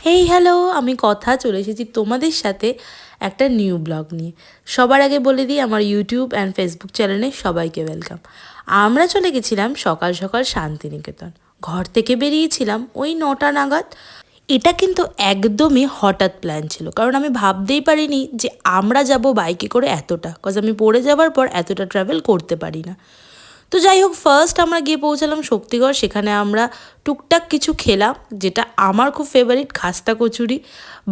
Hey hello, আমি কথা চলে এসেছি তোমাদের সাথে একটা নিউ ব্লগ নিয়ে। সবার আগে বলে দিই, আমার ইউটিউব অ্যান্ড ফেসবুক চ্যানেলে সবাইকে ওয়েলকাম। আমরা চলে গেছিলাম সকাল সকাল শান্তিনিকেতন। ঘর থেকে বেরিয়েছিলাম ওই 9টা নাগাদ। এটা কিন্তু একদমই হঠাৎ প্ল্যান ছিল, কারণ আমি ভাবতেই পারিনি যে আমরা যাব বাইকে করে এতটা, কজ আমি পড়ে যাওয়ার পর এতটা ট্রাভেল করতে পারি না। তো যাই হোক, ফার্স্ট আমরা গিয়ে পৌঁছালাম শক্তিগড়। সেখানে আমরা টুকটাক কিছু খেলাম, যেটা আমার খুব ফেভারিট, খাস্তা কচুরি,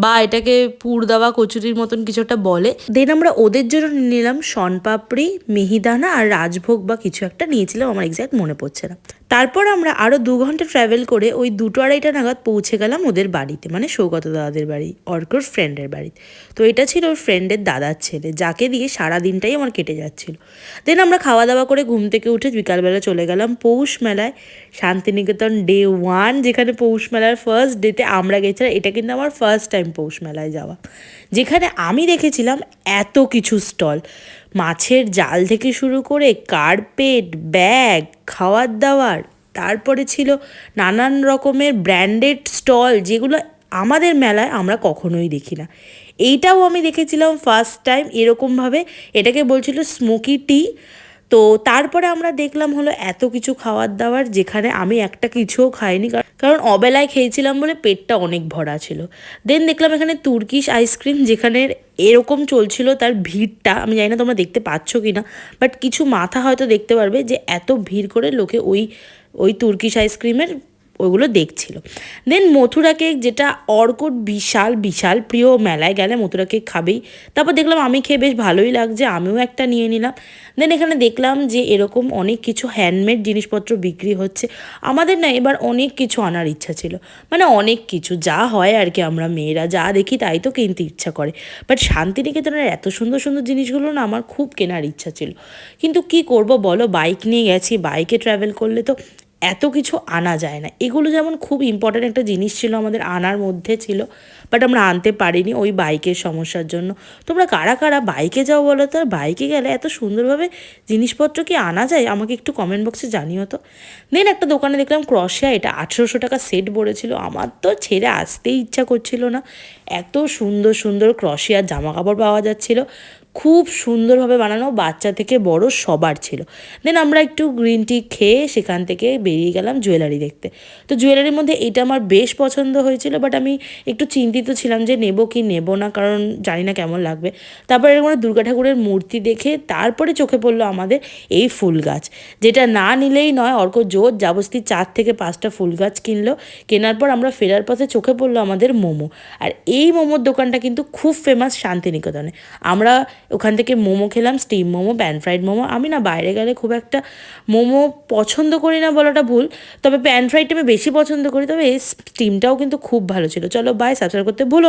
বা এটাকে পুর দেওয়া কচুরির মতন কিছু একটা বলে। দেন আমরা ওদের জন্য নিলাম শনপাপড়ি, মিহিদানা আর রাজভোগ বা কিছু একটা নিয়েছিলাম, আমার এক্স্যাক্ট মনে পড়ছে না। তারপর আমরা আরও 2 ঘন্টা ট্রাভেল করে ওই 2টো-2:30টা নাগাদ পৌঁছে গেলাম ওদের বাড়িতে, মানে সৌগত দাদাদের বাড়ি, অর্কর ফ্রেন্ডের বাড়ি। তো এটা ছিল ওর ফ্রেন্ডের দাদার ছেলে, যাকে দিয়ে সারা দিনটাই আমার কেটে যাচ্ছিল। দেন আমরা খাওয়া দাওয়া করে ঘুম থেকে উঠে বিকালবেলা চলে গেলাম পৌষ মেলায়, শান্তিনিকেতন ডে 1, যেখানে পৌষ মেলার ফার্স্ট ডেতে আমরা গেছিলাম। এটা কিন্তু আমার ফার্স্ট টাইম পৌষ মেলায় যাওয়া, যেখানে আমি দেখেছিলাম এত কিছু স্টল, মাছের জাল থেকে শুরু করে কার্পেট, ব্যাগ, খাওয়ার দাওয়ার, তারপরে ছিল নানান রকমের ব্র্যান্ডেড স্টল, যেগুলো আমাদের মেলায় আমরা কখনোই দেখি না। এইটাও আমি দেখেছিলাম ফার্স্ট টাইম এরকমভাবে। এটাকে বলছিল স্মোকি টি। তো তারপরে আমরা দেখলাম হলো এত কিছু খাওয়ার দাওয়ার, যেখানে আমি একটা কিছুও খাইনি, কারণ অবেলায় খেয়েছিলাম বলে পেটটা অনেক ভরা ছিল। দেন দেখলাম এখানে তুর্কিশ আইসক্রিম, যেখানে এরকম চলছিল তার ভিড়টা, আমি জানি না তোমরা দেখতে পাচ্ছ কি না, বাট কিছু মাথা হয়তো দেখতে পারবে যে এত ভিড় করে লোকে ওই ওই তুর্কিশ আইসক্রিমের ওইগুলো দেখছিল। দেন মথুরা কেক, যেটা অর্কর বিশাল বিশাল প্রিয়, মেলায় গেলে মথুরা কেক খাবেই। তারপর দেখলাম আমি খেয়ে বেশ ভালোই লাগছে, আমিও একটা নিয়ে নিলাম। দেন এখানে দেখলাম যে এরকম অনেক কিছু হ্যান্ডমেড জিনিসপত্র বিক্রি হচ্ছে। আমাদের না এবার অনেক কিছু আনার ইচ্ছা ছিল, মানে অনেক কিছু, যা হয় আর কি, আমরা মেয়েরা যা দেখি তাই তো কিনতে ইচ্ছা করে। বাট শান্তিনিকেতনের এত সুন্দর সুন্দর জিনিসগুলো না আমার খুব কেনার ইচ্ছা ছিল, কিন্তু কি করব বলো, বাইক নিয়ে গেছি, বাইকে ট্রাভেল করলে তো এত কিছু আনা যায় না। এগুলো যেমন খুব ইম্পর্ট্যান্ট একটা জিনিস ছিল, আমাদের আনার মধ্যে ছিল, বাট আমরা আনতে পারিনি ওই বাইকের সমস্যার জন্য। তোমরা কারা কারা বাইকে যাও বলো তো? আর বাইকে গেলে এত সুন্দরভাবে জিনিসপত্র কি আনা যায়, আমাকে একটু কমেন্ট বক্সে জানিও তো। দেন একটা দোকানে দেখলাম ক্রশিয়া, এটা 1800 টাকা সেট বলেছিল। আমার তো ছেড়ে আসতেই ইচ্ছা করছিল না, এত সুন্দর সুন্দর ক্রশিয়ার জামা কাপড় পাওয়া যাচ্ছিল, খুব সুন্দরভাবে বানানো, বাচ্চা থেকে বড় সবার ছিল। দেন আমরা একটু গ্রিন টি খেয়ে সেখান থেকে বেরিয়ে গেলাম জুয়েলারি দেখতে। তো জুয়েলারির মধ্যে এটা আমার বেশ পছন্দ হয়েছিল, বাট আমি একটু চিন্তিত ছিলাম যে নেব কি নেব না, কারণ জানি না কেমন লাগবে। তারপরে এরকম দুর্গা ঠাকুরের মূর্তি দেখে তারপরে চোখে পড়লো আমাদের এই ফুল গাছ, যেটা না নিলেই নয়। অর্ক জোর জাবস্তি 4 থেকে 5টা ফুল গাছ কিনলো। কেনার পর আমরা ফেরার পথে চোখে পড়লো আমাদের মোমো। আর এই মোমোর দোকানটা কিন্তু খুব ফেমাস শান্তিনিকেতনে। আমরা ওখান থেকে মোমো খেলাম, steam momo, pan fried momo. আমি না বাইরে গেলে খুব একটা মোমো পছন্দ করি না বলাটা ভুল, তবে প্যান ফ্রাইডটা আমি বেশি পছন্দ করি। তবে এই স্টিমটাও কিন্তু খুব ভালো ছিল। চলো বাই, সাবস্ক্রাইব করতে ভুলো।